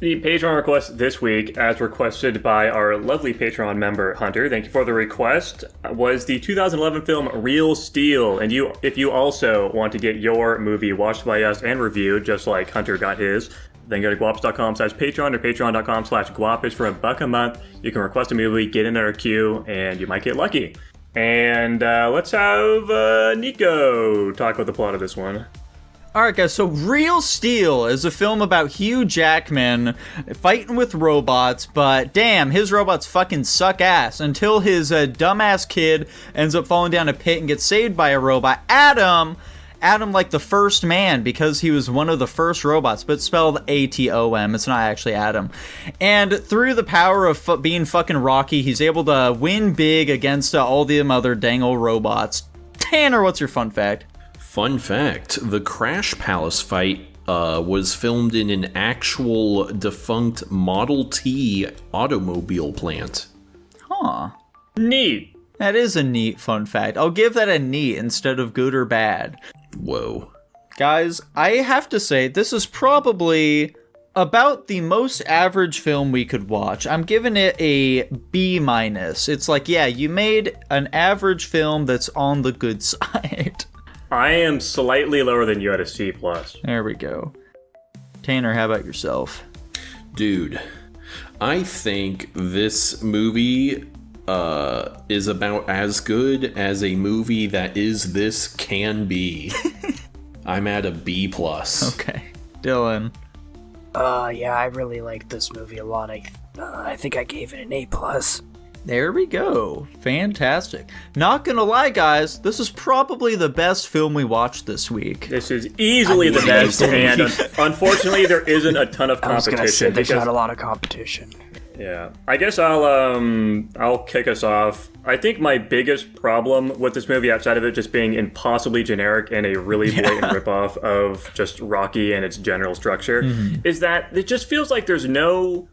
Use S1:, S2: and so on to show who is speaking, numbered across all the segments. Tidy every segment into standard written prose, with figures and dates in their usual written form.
S1: The Patreon request this week, as requested by our lovely Patreon member, Hunter, thank you for the request, was the 2011 film Real Steel. And if you also want to get your movie watched by us and reviewed, just like Hunter got his, then go to guapish.com/Patreon or patreon.com/Guapish for $1 a month. You can request a movie, get in our queue, and you might get lucky. And let's have Nico talk about the plot of this one.
S2: Alright guys, so Real Steel is a film about Hugh Jackman fighting with robots, but damn, his robots fucking suck ass until his dumbass kid ends up falling down a pit and gets saved by a robot. Adam like the first man, because he was one of the first robots, but spelled A-T-O-M, it's not actually Adam. And through the power of being fucking Rocky, he's able to win big against all the other dang old robots. Tanner, what's your fun fact?
S3: Fun fact, the Crash Palace fight was filmed in an actual defunct Model T automobile plant.
S2: Huh.
S1: Neat.
S2: That is a neat fun fact. I'll give that a neat instead of good or bad.
S3: Whoa.
S2: Guys, I have to say, this is probably about the most average film we could watch. I'm giving it a B-. It's like, yeah, you made an average film that's on the good side.
S1: I am slightly lower than you at a C+.
S2: There we go. Tanner, how about yourself?
S3: Dude, I think this movie is about as good as a movie that is this can be. I'm at a B+.
S2: Okay. Dylan.
S4: Yeah, I really liked this movie a lot. I think I gave it an A+.
S2: There we go. Fantastic. Not gonna lie, guys, this is probably the best film we watched this week.
S1: This is easily the best, and unfortunately, there isn't a ton of competition.
S4: I was gonna say there's not a lot of competition.
S1: Yeah, I guess I'll kick us off. I think my biggest problem with this movie, outside of it just being impossibly generic and a really blatant ripoff of just Rocky and its general structure, is that it just feels like there's no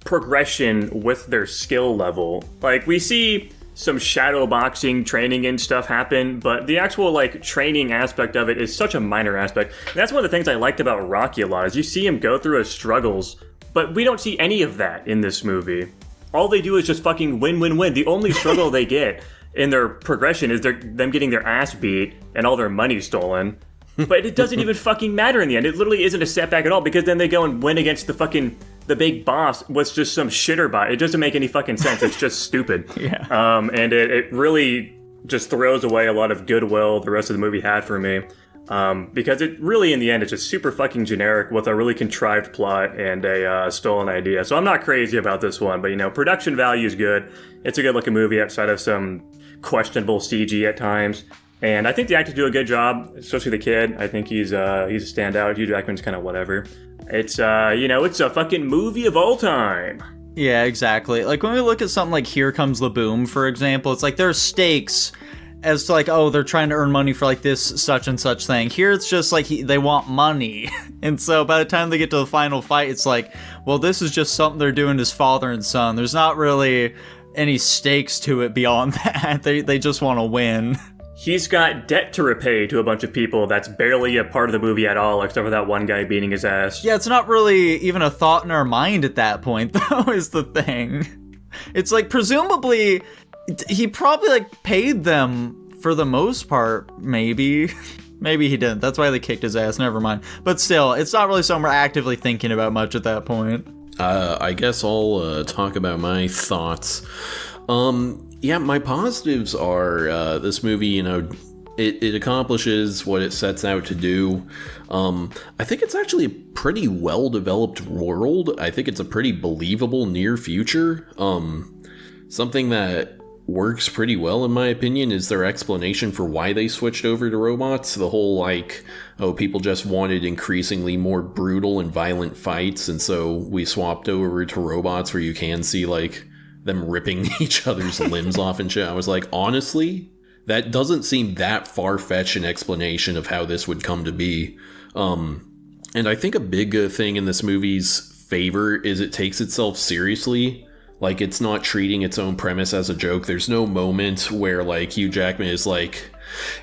S1: progression with their skill level. Like, we see some shadow boxing training and stuff happen, but the actual training aspect of it is such a minor aspect. And that's one of the things I liked about Rocky a lot, is you see him go through his struggles, but we don't see any of that in this movie. All they do is just fucking win. The only struggle they get in their progression is them getting their ass beat and all their money stolen. But it doesn't even fucking matter in the end. It literally isn't a setback at all, because then they go and win against the big boss was just some shitter bot. It doesn't make any fucking sense. It's just stupid.
S2: Yeah.
S1: And it really just throws away a lot of goodwill the rest of the movie had for me. Because it really, in the end, it's just super fucking generic with a really contrived plot and a stolen idea. So I'm not crazy about this one, but production value is good. It's a good looking movie outside of some questionable CG at times. And I think the actors do a good job, especially the kid. I think he's a standout. Hugh Jackman's kind of whatever. It's, it's a fucking movie of all time.
S2: Yeah, exactly. Like, when we look at something like Here Comes the Boom, for example, it's like there are stakes as to oh, they're trying to earn money for this such and such thing. Here it's just they want money. And so by the time they get to the final fight, it's well, this is just something they're doing as father and son. There's not really any stakes to it beyond that. They just want to win.
S1: He's got debt to repay to a bunch of people that's barely a part of the movie at all, except for that one guy beating his ass.
S2: Yeah, it's not really even a thought in our mind at that point, though, is the thing. It's presumably, he probably paid them for the most part, maybe. Maybe he didn't. That's why they kicked his ass, never mind. But still, it's not really something we're actively thinking about much at that point.
S3: I guess I'll talk about my thoughts. Yeah, my positives are this movie, it accomplishes what it sets out to do. I think it's actually a pretty well-developed world. I think it's a pretty believable near future. Something that works pretty well, in my opinion, is their explanation for why they switched over to robots. The whole, people just wanted increasingly more brutal and violent fights, and so we swapped over to robots where you can see, them ripping each other's limbs off and shit. I was honestly, that doesn't seem that far-fetched an explanation of how this would come to be. And I think a big thing in this movie's favor is it takes itself seriously. It's not treating its own premise as a joke. There's no moment where, Hugh Jackman is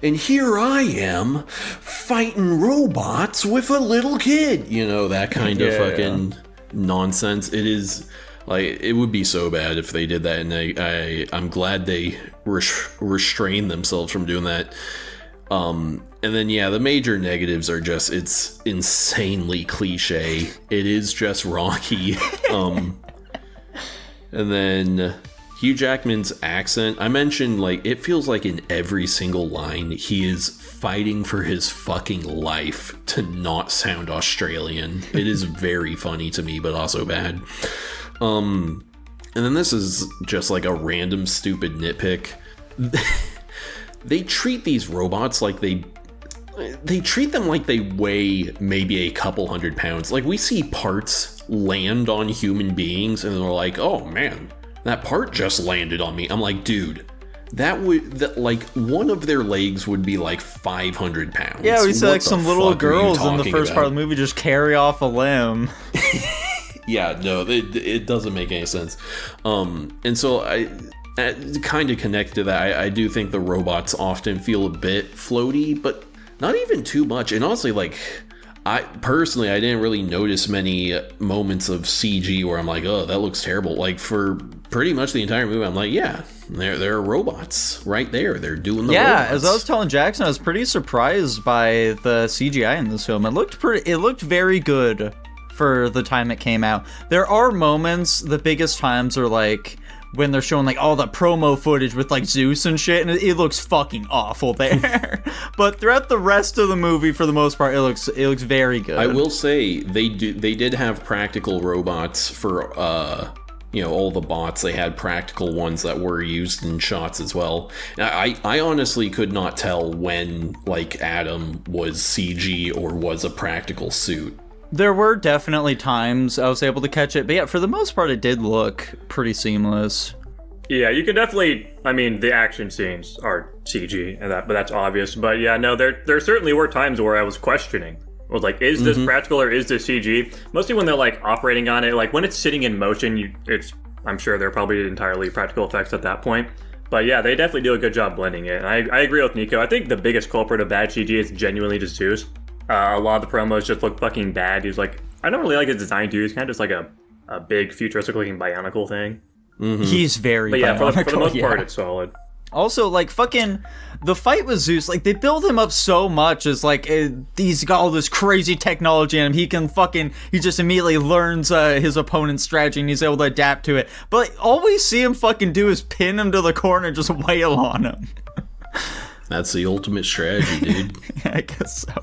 S3: and here I am, fighting robots with a little kid. That kind of fucking... nonsense. It is like, it would be so bad if they did that, and I'm glad they restrained themselves from doing that. And then, yeah, the major negatives are just, it's insanely cliche. It is just Rocky. And then Hugh Jackman's accent, I mentioned, like, it feels like in every single line, he is fighting for his fucking life to not sound Australian. It is very funny to me, but also bad. And then this is just like a random stupid nitpick. They treat these robots like they treat them like they weigh maybe a couple 100 pounds. Like, we see parts land on human beings and they're like, oh man, that part just landed on me. I'm like, dude, like one of their legs would be like 500 pounds.
S2: Yeah, we see like some little girls in the first part of the movie just carry off a limb.
S3: Yeah, no, it doesn't make any sense. And so I kind of connect to that. I do think the robots often feel a bit floaty, but not even too much. And honestly, like, I didn't really notice many moments of CG where I'm like, oh, that looks terrible. Like, for pretty much the entire movie, I'm like, yeah, there are robots right there. They're doing the robots.
S2: As I was telling Jackson, I was pretty surprised by the CGI in this film. It looked very good for the time it came out. There are moments, the biggest times are like when they're showing like all the promo footage with like Zeus and shit, and it looks fucking awful there. But throughout the rest of the movie, for the most part, it looks very good.
S3: I will say they did have practical robots for all the bots. They had practical ones that were used in shots as well. I honestly could not tell when like Adam was CG or was a practical suit.
S2: There were definitely times I was able to catch it, but yeah, for the most part, it did look pretty seamless.
S1: Yeah, you can definitely, I mean, the action scenes are CG, but that's obvious. But yeah, no, there certainly were times where I was questioning. I was like, is this practical or is this CG? Mostly when they're like operating on it, like when it's sitting in motion, I'm sure they're probably entirely practical effects at that point. But yeah, they definitely do a good job blending it. And I agree with Nico. I think the biggest culprit of bad CG is genuinely just Zeus. A lot of the promos just look fucking bad. He's like, I don't really like his design, dude. He's kind of just like a big futuristic looking bionicle thing.
S2: Mm-hmm. He's very
S1: But yeah,
S2: bionicle,
S1: for the most part, it's solid.
S2: Also, like, fucking, the fight with Zeus, like, they build him up so much as, like, he's got all this crazy technology in him. He just immediately learns his opponent's strategy and he's able to adapt to it. But, like, all we see him fucking do is pin him to the corner and just wail on him.
S3: That's the ultimate strategy, dude.
S2: Yeah, I guess so.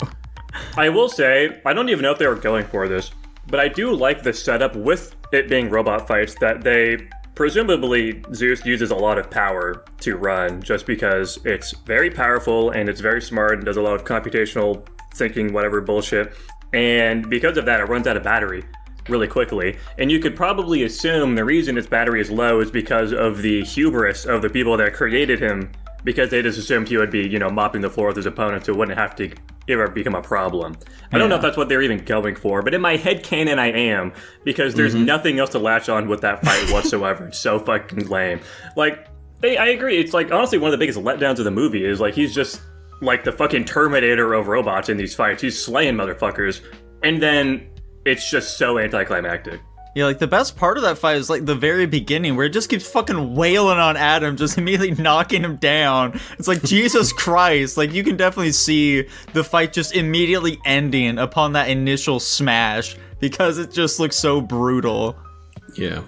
S1: I will say, I don't even know if they were going for this, but I do like the setup with it being robot fights that they, presumably, Zeus uses a lot of power to run just because it's very powerful and it's very smart and does a lot of computational thinking, whatever bullshit. And because of that, it runs out of battery really quickly. And you could probably assume the reason its battery is low is because of the hubris of the people that created him, because they just assumed he would be, mopping the floor with his opponents, so it wouldn't have to ever become a problem. I don't know if that's what they're even going for, but in my head canon I am, because there's nothing else to latch on with that fight whatsoever. It's so fucking lame. Like, I agree, it's like, honestly, one of the biggest letdowns of the movie is, like, he's just like the fucking Terminator of robots in these fights. He's slaying motherfuckers, and then it's just so anticlimactic.
S2: Yeah, like, the best part of that fight is, like, the very beginning, where it just keeps fucking wailing on Adam, just immediately knocking him down. It's like, Jesus Christ. Like, you can definitely see the fight just immediately ending upon that initial smash, because it just looks so brutal.
S3: Yeah.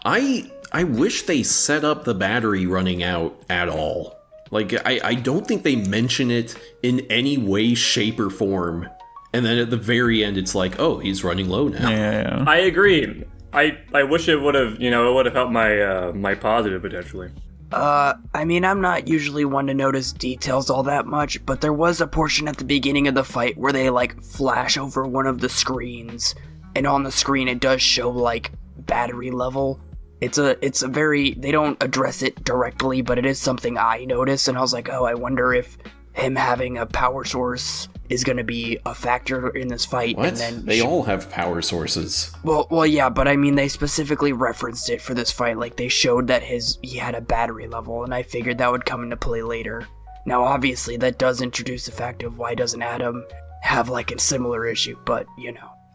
S3: I wish they set up the battery running out at all. Like, I don't think they mention it in any way, shape, or form. And then at the very end, it's like, oh, he's running low now.
S2: Yeah.
S1: I agree. I wish it would have, it would have helped my positive potentially.
S4: I mean, I'm not usually one to notice details all that much, but there was a portion at the beginning of the fight where they, like, flash over one of the screens, and on the screen it does show, like, battery level. It's a very, they don't address it directly, but it is something I noticed, and I was like, oh, I wonder if him having a power source is going to be a factor in this fight.
S3: What?
S4: And then
S3: they all have power sources.
S4: Well, yeah, but I mean, they specifically referenced it for this fight. Like, they showed that he had a battery level, and I figured that would come into play later. Now, obviously, that does introduce the fact of why doesn't Adam have, like, a similar issue, but,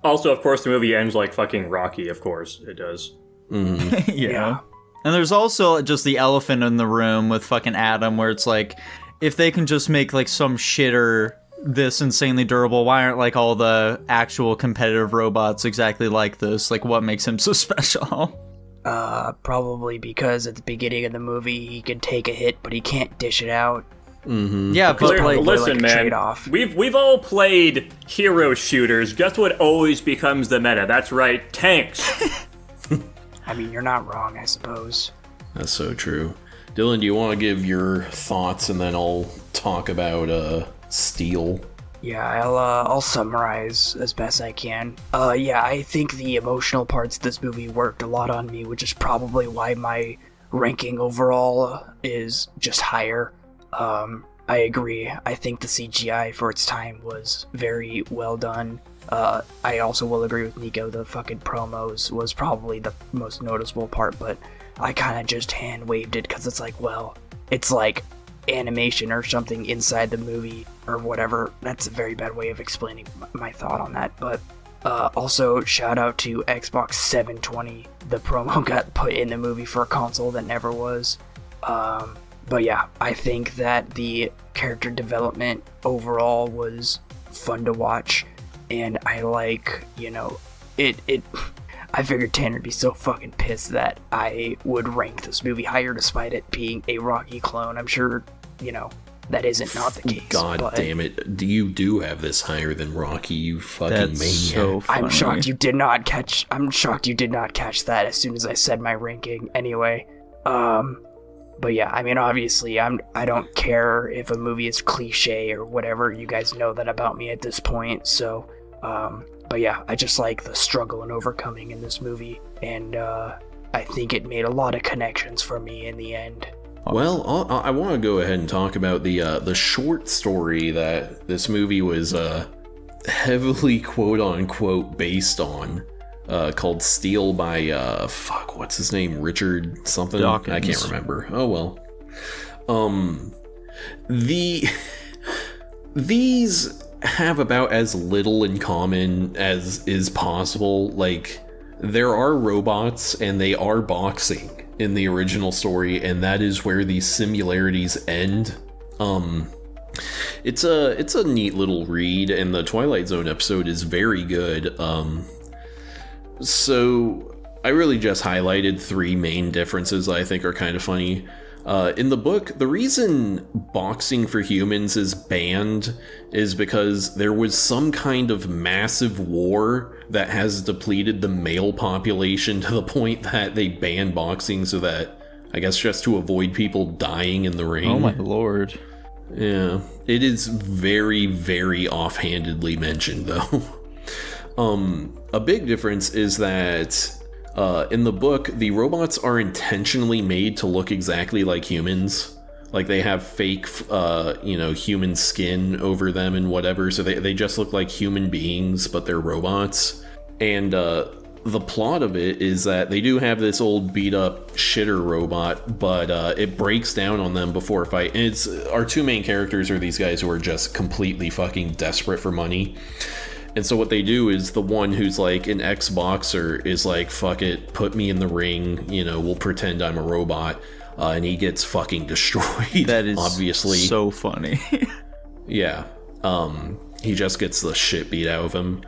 S1: Also, of course, the movie ends like fucking Rocky, of course. It does.
S2: Yeah. And there's also just the elephant in the room with fucking Adam, where it's like, if they can just make like some shitter this insanely durable, why aren't like all the actual competitive robots exactly like this? Like, what makes him so special?
S4: Probably because at the beginning of the movie he can take a hit, but he can't dish it out.
S2: Yeah, but like,
S1: Listen,
S4: like a
S1: man,
S4: trade-off.
S1: we've all played hero shooters. Guess what always becomes the meta? That's right, tanks.
S4: I mean, you're not wrong, I suppose.
S3: That's so true. Dylan, do you want to give your thoughts and then I'll talk about Steel?
S4: Yeah, I'll summarize as best I can. Yeah, I think the emotional parts of this movie worked a lot on me, which is probably why my ranking overall is just higher. I agree. I think the CGI for its time was very well done. I also will agree with Nico, the fucking promos was probably the most noticeable part, but I kind of just hand-waved it because it's like, well, it's like animation or something inside the movie or whatever. That's a very bad way of explaining my thought on that, but also shout out to Xbox 720. The promo got put in the movie for a console that never was. But yeah, I think that the character development overall was fun to watch, and I like, you know, it I figured Tanner would be so fucking pissed that I would rank this movie higher despite it being a Rocky clone. I'm sure, you know, that isn't not the case.
S3: God damn it. You do have this higher than Rocky, you fucking
S2: that's
S3: maniac.
S2: so funny.
S4: I'm shocked you did not catch that as soon as I said my ranking anyway. But yeah, I mean, obviously, I don't care if a movie is cliche or whatever. You guys know that about me at this point. So, but yeah, I just like the struggle and overcoming in this movie, and I think it made a lot of connections for me in the end.
S3: Well, I want to go ahead and talk about the short story that this movie was heavily quote-unquote based on, called Steel by, what's his name? Richard something?
S2: Dawkins.
S3: I can't remember. Oh, well. These have about as little in common as is possible. Like, there are robots and they are boxing in the original story, and that is where these similarities end. It's a neat little read, and the Twilight Zone episode is very good. So I really just highlighted three main differences I think are kind of funny. In the book, the reason boxing for humans is banned is because there was some kind of massive war that has depleted the male population to the point that they banned boxing, so that, I guess, just to avoid people dying in the ring.
S2: Oh my lord.
S3: Yeah, it is very, very offhandedly mentioned, though. A big difference is that in the book, the robots are intentionally made to look exactly like humans. Like, they have fake, human skin over them and whatever, so they just look like human beings, but they're robots. And the plot of it is that they do have this old beat-up shitter robot, but it breaks down on them before a fight. And our two main characters are these guys who are just completely fucking desperate for money. And so what they do is the one who's like an ex-boxer is like, fuck it, put me in the ring, we'll pretend I'm a robot. And he gets fucking destroyed.
S2: That is
S3: obviously
S2: so funny.
S3: Yeah. He just gets the shit beat out of him.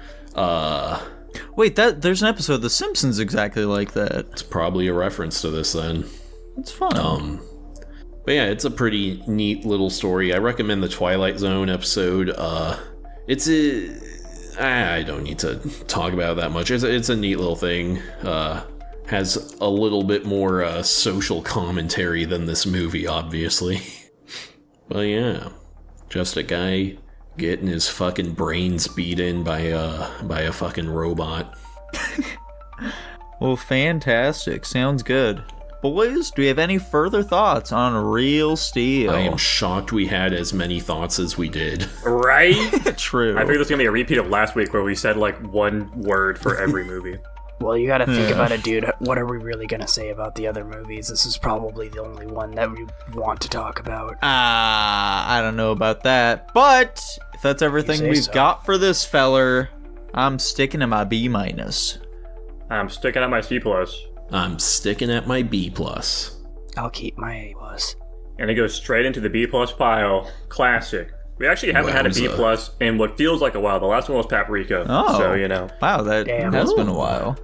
S2: Wait, there's an episode of The Simpsons exactly like that.
S3: It's probably a reference to this then.
S2: It's fun.
S3: But yeah, it's a pretty neat little story. I recommend the Twilight Zone episode. I don't need to talk about it that much. It's a neat little thing. Has a little bit more social commentary than this movie, obviously. But yeah, just a guy getting his fucking brains beat in by a fucking robot.
S2: Well, fantastic. Sounds good. Boys, do we have any further thoughts on Real Steel?
S3: I am shocked we had as many thoughts as we did.
S1: Right?
S2: True.
S1: I figured this was going to be a repeat of last week where we said like one word for every movie.
S4: Well, you gotta think about it, dude. What are we really gonna say about the other movies? This is probably the only one that we want to talk about.
S2: I don't know about that. But if that's everything we've got for this feller, I'm sticking to my B minus.
S1: I'm sticking at my C+.
S3: I'm sticking at my B+.
S4: I'll keep my A+.
S1: And it goes straight into the B+ pile. Classic. We actually haven't had a B+ in what feels like a while. The last one was Paprika.
S2: Oh.
S1: So, you know.
S2: Wow, that
S4: Damn.
S2: has been a
S3: Oh.
S2: while.